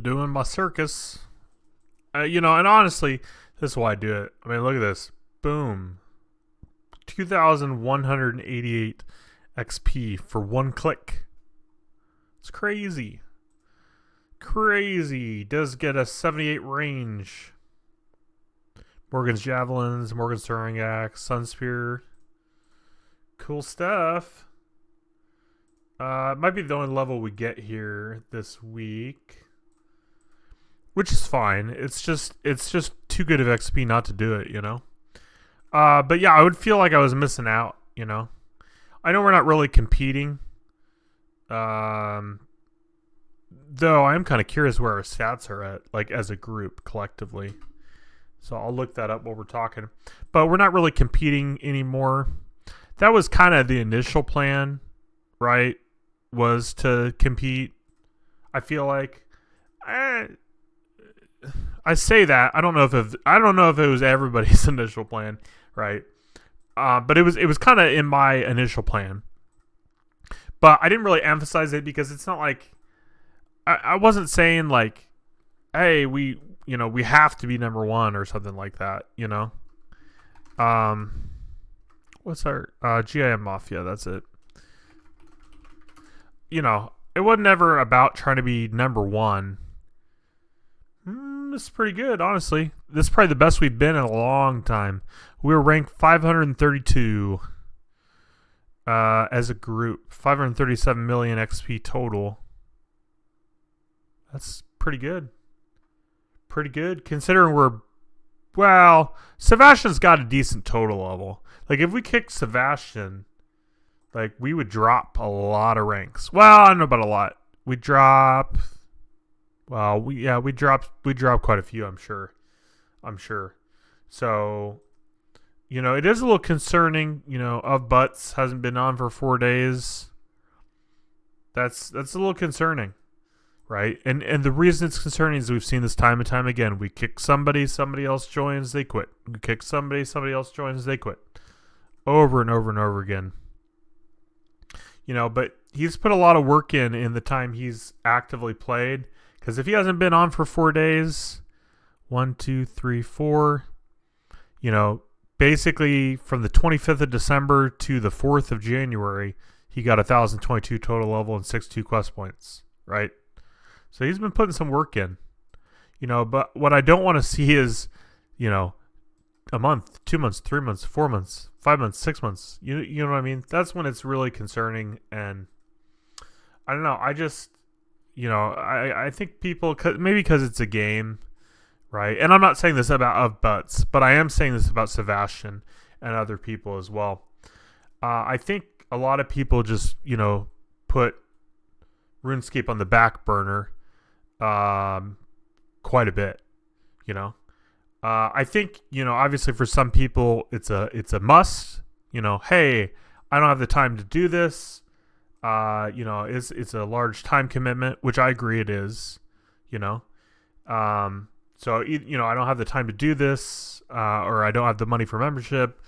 doing my circus. And honestly, this is why I do it. I mean, look at this. Boom. 2,188 XP for one click. It's crazy. Crazy. Does get a 78 range. Morgan's Javelins, Morgan's Throwing Axe, Sunspear. Cool stuff. It might be the only level we get here this week, which is fine. It's just too good of XP not to do it, But yeah, I would feel like I was missing out, I know we're not really competing, though I am kind of curious where our stats are at, like as a group collectively. So I'll look that up while we're talking. But we're not really competing anymore. That was kind of the initial plan, right? Was to compete. I feel like I say that I don't know if it was everybody's initial plan, right? But it was kind of in my initial plan. But I didn't really emphasize it because it's not like I wasn't saying like, hey, we have to be number one or something like that, What's our GIM Mafia? That's it. It wasn't ever about trying to be number one. This is pretty good, honestly. This is probably the best we've been in a long time. We were ranked 532 as a group. 537 million XP total. That's pretty good. Pretty good, considering Sebastian's got a decent total level. Like, if we kicked Sebastian, like, we would drop a lot of ranks. Well, I don't know about a lot. We drop quite a few, I'm sure. So, it is a little concerning, of Butts hasn't been on for 4 days. That's a little concerning, right? And the reason it's concerning is we've seen this time and time again. We kick somebody else joins, they quit. We kick somebody else joins, they quit. Over and over and over again. But he's put a lot of work in the time he's actively played. Because if he hasn't been on for 4 days, 1, 2, 3, 4, basically from the 25th of December to the 4th of January, he got 1,022 total level and 62 quest points, right? So he's been putting some work in, but what I don't want to see is, a month, 2 months, 3 months, 4 months, 5 months, 6 months. You know what I mean? That's when it's really concerning. And I don't know. I just, I think people, maybe because it's a game, right? And I'm not saying this of Butts, but I am saying this about Sebastian and other people as well. I think a lot of people just, put RuneScape on the back burner quite a bit, I think, obviously for some people it's a must, hey, I don't have the time to do this. It's a large time commitment, which I agree it is, so, I don't have the time to do this, or I don't have the money for membership,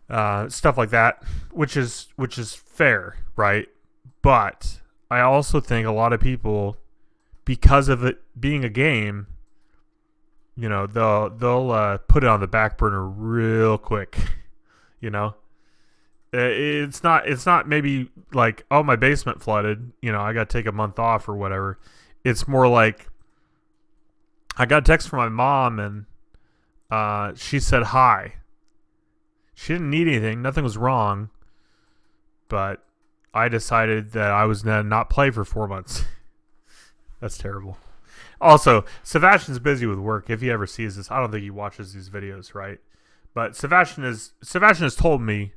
stuff like that, which is fair, right? But I also think a lot of people, because of it being a game, they'll put it on the back burner real quick. It's not maybe like, oh, my basement flooded, I got to take a month off or whatever. It's more like I got a text from my mom and she said hi. She didn't need anything, nothing was wrong, but I decided that I was gonna not play for 4 months. That's terrible. Also, Sebastian's busy with work. If he ever sees this, I don't think he watches these videos, right? But Sebastian has told me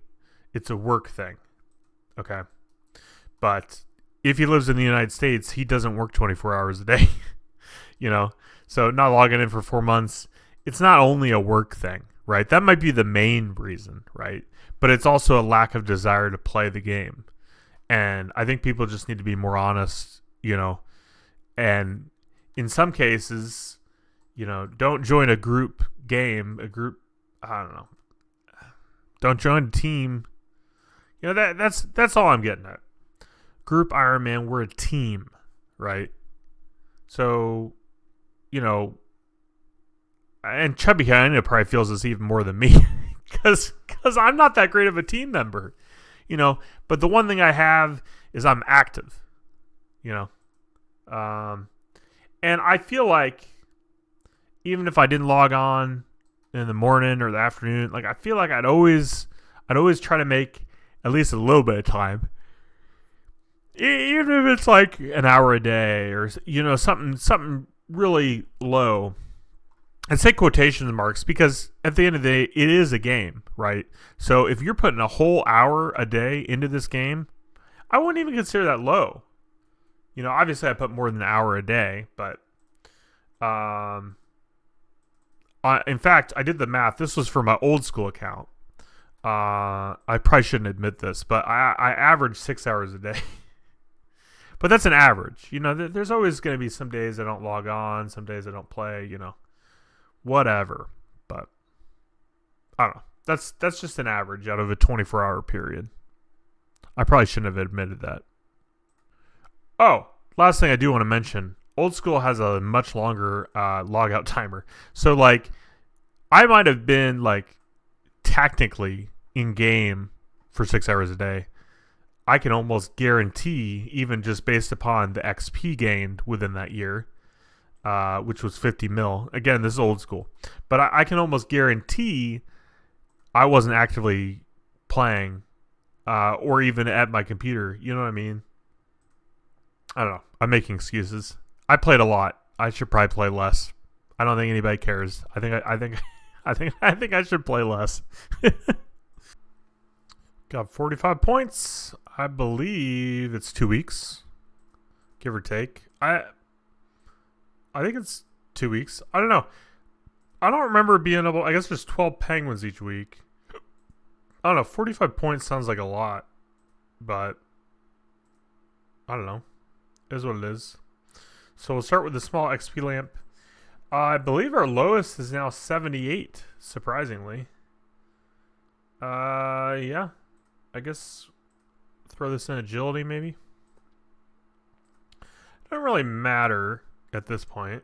it's a work thing. Okay. But if he lives in the United States, he doesn't work 24 hours a day. So not logging in for 4 months, it's not only a work thing, right? That might be the main reason, right? But it's also a lack of desire to play the game. And I think people just need to be more honest, and in some cases, don't join a group game, I don't know. Don't join a team. That's all I'm getting at. Group Iron Man, we're a team, right? So, you know, and Chubby Hyena probably feels this even more than me because I'm not that great of a team member, you know. But the one thing I have is I'm active, you know. And I feel like even if I didn't log on in the morning or the afternoon, like I feel like I'd always try to make at least a little bit of time, even if it's like an hour a day or, you know, something really low. I say quotation marks because at the end of the day, it is a game, right? So if you're putting a whole hour a day into this game, I wouldn't even consider that low. You know, obviously I put more than an hour a day, but in fact, I did the math. This was for my old school account. I probably shouldn't admit this, but I average 6 hours a day. But that's an average. You know, there's always going to be some days I don't log on, some days I don't play, you know. Whatever. But I don't know. That's just an average out of a 24-hour period. I probably shouldn't have admitted that. Oh, last thing I do want to mention. Old school has a much longer logout timer. So, like, I might have been, like, technically in game for 6 hours a day. I can almost guarantee, even just based upon the XP gained within that year, which was 50 mil. Again, this is old school. But I can almost guarantee I wasn't actively playing or even at my computer. You know what I mean? I don't know. I'm making excuses. I played a lot. I should probably play less. I don't think anybody cares. I think I should play less. Got 45 points. I believe it's 2 weeks, give or take. I think it's 2 weeks. I don't know. I don't remember being able. I guess there's 12 penguins each week. I don't know. 45 points sounds like a lot, but I don't know. It is what it is. So we'll start with the small XP lamp. I believe our lowest is now 78, surprisingly. Yeah. I guess throw this in agility, maybe. Doesn't really matter at this point.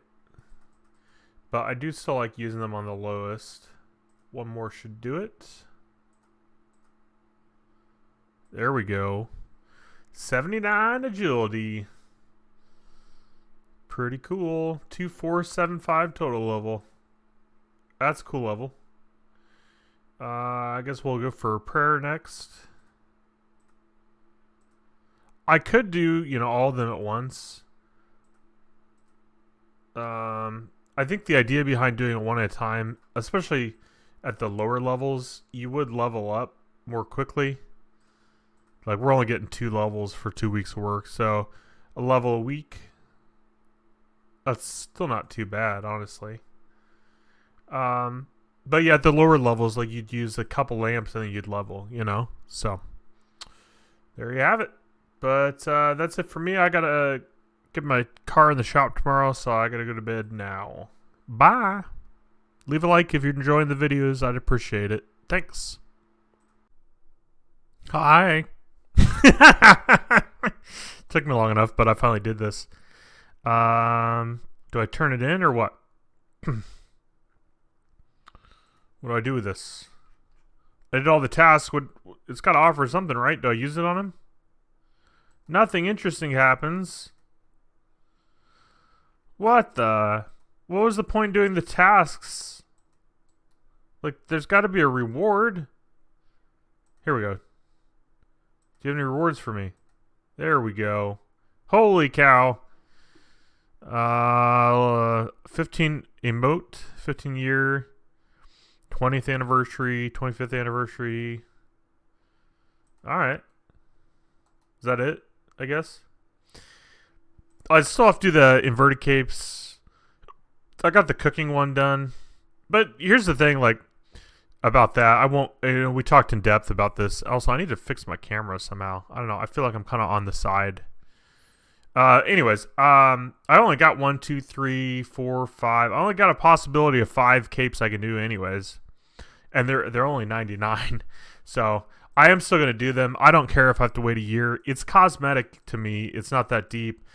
But I do still like using them on the lowest. One more should do it. There we go. 79 agility. Pretty cool. 2475 total level. That's a cool level. I guess we'll go for prayer next. I could do, you know, all of them at once. I think the idea behind doing it one at a time, especially at the lower levels, you would level up more quickly. Like, we're only getting 2 levels for 2 weeks of work, so a level a week. That's still not too bad, honestly. But yeah, at the lower levels, like, you'd use a couple lamps and then you'd level, you know? So, there you have it. But that's it for me. I gotta get my car in the shop tomorrow, so I gotta go to bed now. Bye. Leave a like if you're enjoying the videos. I'd appreciate it. Thanks. Hi. Took me long enough, but I finally did this. Do I turn it in or what? What do I do with this? I did all the tasks. It's got to offer something, right? Do I use it on him? Nothing interesting happens. What the? What was the point doing the tasks? Like, there's got to be a reward. Here we go. Do you have any rewards for me? There we go. Holy cow. 15 emote, 15 year, 20th anniversary, 25th anniversary. Alright. Is that it, I guess? I still have to do the inverted capes. I got the cooking one done. But here's the thing, like, about that. I won't, you know, we talked in depth about this. Also, I need to fix my camera somehow. I don't know. I feel like I'm kind of on the side. Anyways, I only got 1, 2, 3, 4, 5. I only got a possibility of 5 capes I can do anyways. And they're only 99. So I am still going to do them. I don't care if I have to wait a year. It's cosmetic to me. It's not that deep.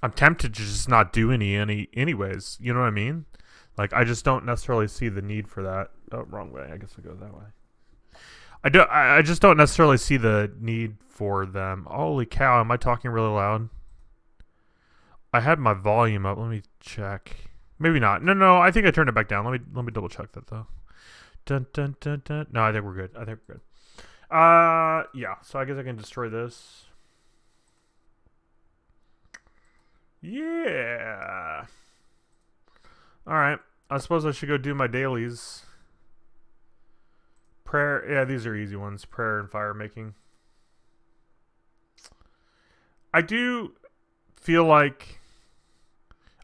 I'm tempted to just not do anyways. You know what I mean? Like, I just don't necessarily see the need for that. Oh, wrong way. I guess I go that way. I just don't necessarily see the need for them. Holy cow! Am I talking really loud? I had my volume up. Let me check. Maybe not. No. I think I turned it back down. Let me double check that though. Dun dun dun dun. No, I think we're good. Yeah. So I guess I can destroy this. Yeah. All right. I suppose I should go do my dailies. Prayer. Yeah, these are easy ones. Prayer and fire making. I do feel like.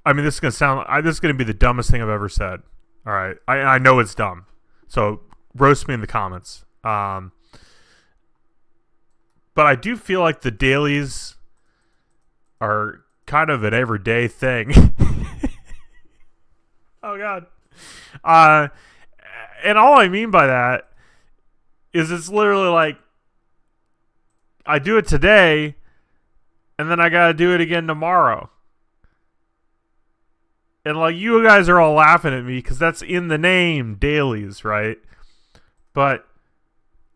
I mean, this is gonna be the dumbest thing I've ever said. All right, I know it's dumb, so roast me in the comments. But I do feel like the dailies are kind of an everyday thing. Oh God. And all I mean by that is it's literally like I do it today, and then I gotta do it again tomorrow. And like you guys are all laughing at me because that's in the name, dailies, right? But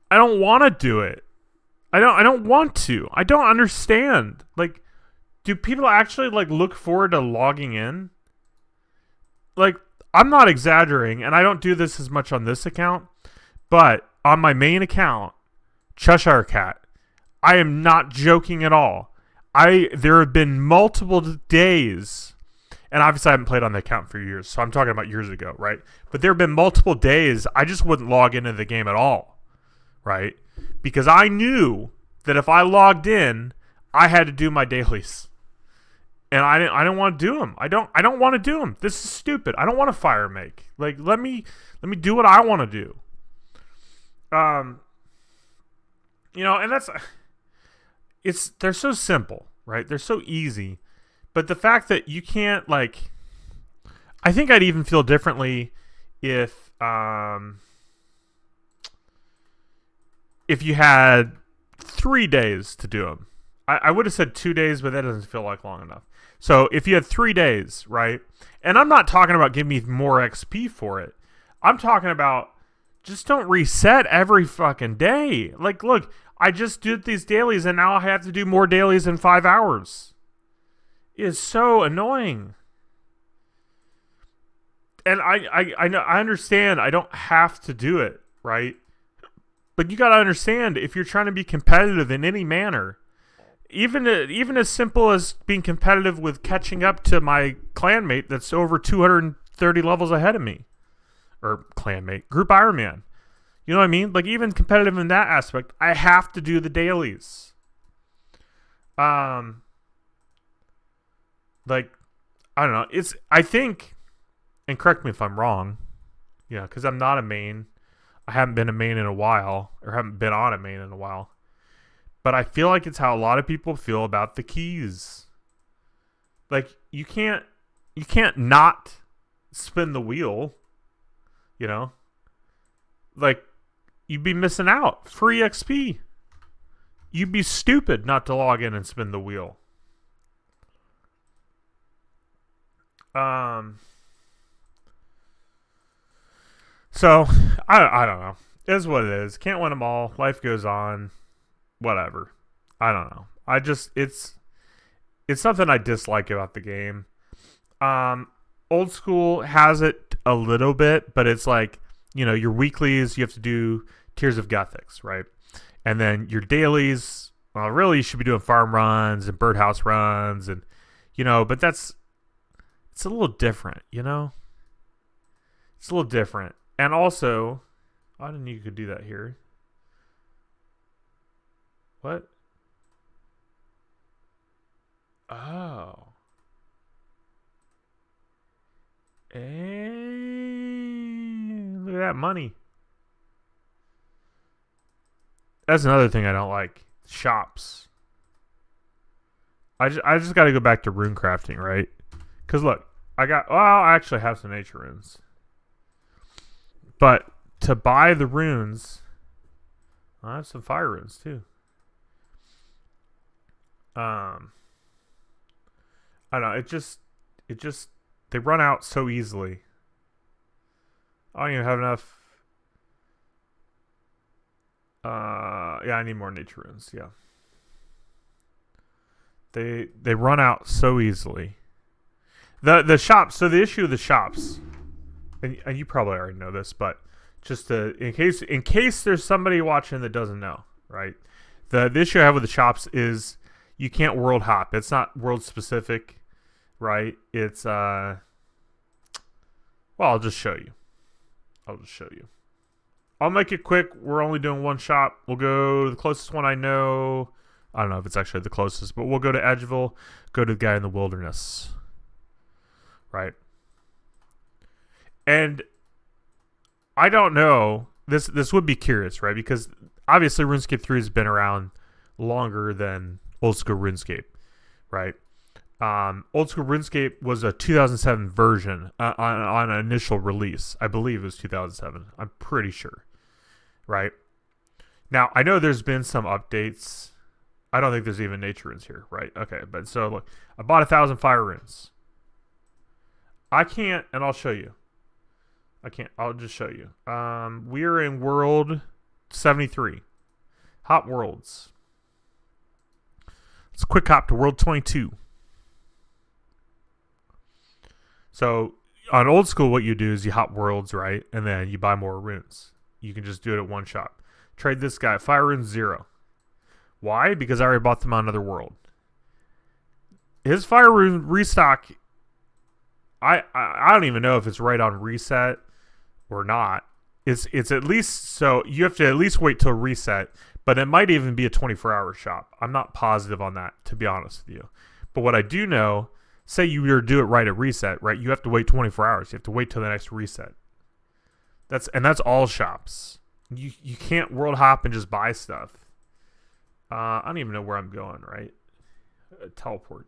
I don't want to do it. I don't want to. I don't understand. Like, do people actually like look forward to logging in? Like, I'm not exaggerating, and I don't do this as much on this account, but on my main account, Cheshire Cat, I am not joking at all. There have been multiple days. And obviously I haven't played on the account for years, so I'm talking about years ago, right? But there have been multiple days I just wouldn't log into the game at all, right? Because I knew that if I logged in, I had to do my dailies. And I didn't want to do them. I don't want to do them. This is stupid. I don't want to fire make. Like, let me do what I want to do. You know, and they're so simple, right? They're so easy. But the fact that you can't, like, I think I'd even feel differently if you had 3 days to do them. I would have said 2 days, but that doesn't feel like long enough. So if you had 3 days, right? And I'm not talking about giving me more XP for it. I'm talking about just don't reset every fucking day. Like, look, I just did these dailies, and now I have to do more dailies in 5 hours. Is so annoying. And I know, I understand I don't have to do it, right? But you got to understand, if you're trying to be competitive in any manner, even as simple as being competitive with catching up to my clanmate that's over 230 levels ahead of me, or clanmate, group Ironman. You know what I mean? Like, even competitive in that aspect, I have to do the dailies. Like, I don't know. I think, and correct me if I'm wrong, yeah, because I'm not a main. I haven't been a main in a while, or haven't been on a main in a while. But I feel like it's how a lot of people feel about the keys. Like, you can't not spin the wheel, you know? Like, you'd be missing out. Free XP. You'd be stupid not to log in and spin the wheel. So I don't know. It is what it is. Can't win them all. Life goes on. Whatever. I don't know. It's something I dislike about the game. Old school has it a little bit, but it's like, you know, your weeklies, you have to do Tears of Gothics, right? And then your dailies, well, really you should be doing farm runs and birdhouse runs, and, you know, but it's a little different, you know? It's a little different. And also, I didn't know you could do that here. What? Oh. Hey, look at that money. That's another thing I don't like. Shops. I just got to go back to rune crafting, right? Because look, I actually have some nature runes. But to buy the runes, I have some fire runes too. I don't know. It just, they run out so easily. I don't even have enough. Yeah, I need more nature runes. Yeah. They run out so easily. The shops. So the issue of the shops, and you probably already know this, but just in case there's somebody watching that doesn't know, right? The issue I have with the shops is you can't world hop. It's not world specific, right? It's well, I'll just show you. I'll make it quick. We're only doing one shop. We'll go to the closest one I know. I don't know if it's actually the closest, but we'll go to Edgeville, go to the guy in the wilderness. Right. And I don't know. This would be curious, right? Because obviously RuneScape 3 has been around longer than old school RuneScape, right? Old school RuneScape was a 2007 version on an initial release. I believe it was 2007. I'm pretty sure, right? Now, I know there's been some updates. I don't think there's even nature runes here, right? Okay, but so look, I bought 1,000 fire runes. I can't, and I'll show you. I'll just show you. We're in world 73. Hop worlds. Let's quick hop to world 22. So on old school, what you do is you hop worlds, right? And then you buy more runes. You can just do it at one shop. Trade this guy. Fire runes 0. Why? Because I already bought them on another world. His fire rune restock, I don't even know if it's right on reset or not. It's at least, so you have to at least wait till reset, but it might even be a 24-hour shop. I'm not positive on that, to be honest with you. But what I do know, say you were to do it right at reset, right? You have to wait 24 hours. You have to wait till the next reset. That's all shops. You can't world hop and just buy stuff. I don't even know where I'm going, right? Teleport.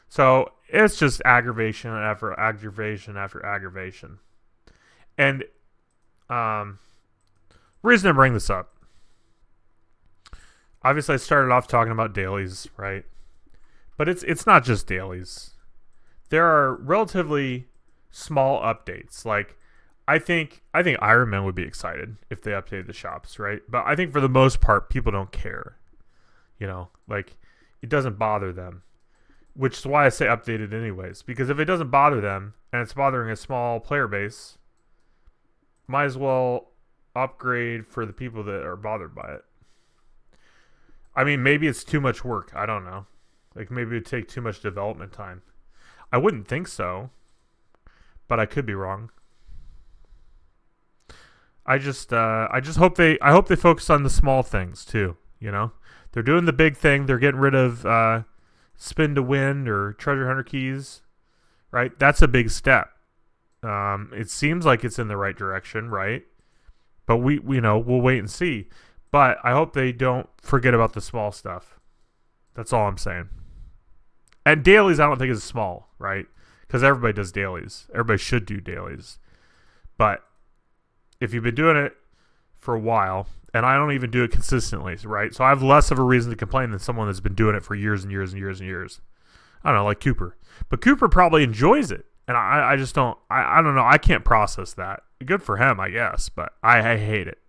So it's just aggravation after aggravation after aggravation. And reason to bring this up. Obviously, I started off talking about dailies, right? But it's not just dailies. There are relatively small updates. Like, I think Iron Man would be excited if they updated the shops, right? But I think for the most part, people don't care. You know, like, it doesn't bother them. Which is why I say updated anyways. Because if it doesn't bother them, and it's bothering a small player base, might as well upgrade for the people that are bothered by it. I mean, maybe it's too much work. I don't know. Like, maybe it would take too much development time. I wouldn't think so. But I could be wrong. I just hope they focus on the small things too. You know, they're doing the big thing. They're getting rid of spin to win or treasure hunter keys, right? That's a big step. It seems like it's in the right direction, right? But we'll wait and see. But I hope they don't forget about the small stuff. That's all I'm saying. And dailies, I don't think is small, right? Because everybody does dailies. Everybody should do dailies. But if you've been doing it for a while, and I don't even do it consistently, right? So I have less of a reason to complain than someone that's been doing it for years and years and years and years. I don't know, like Cooper. But Cooper probably enjoys it. And I just don't, I don't know. I can't process that. Good for him, I guess. But I hate it.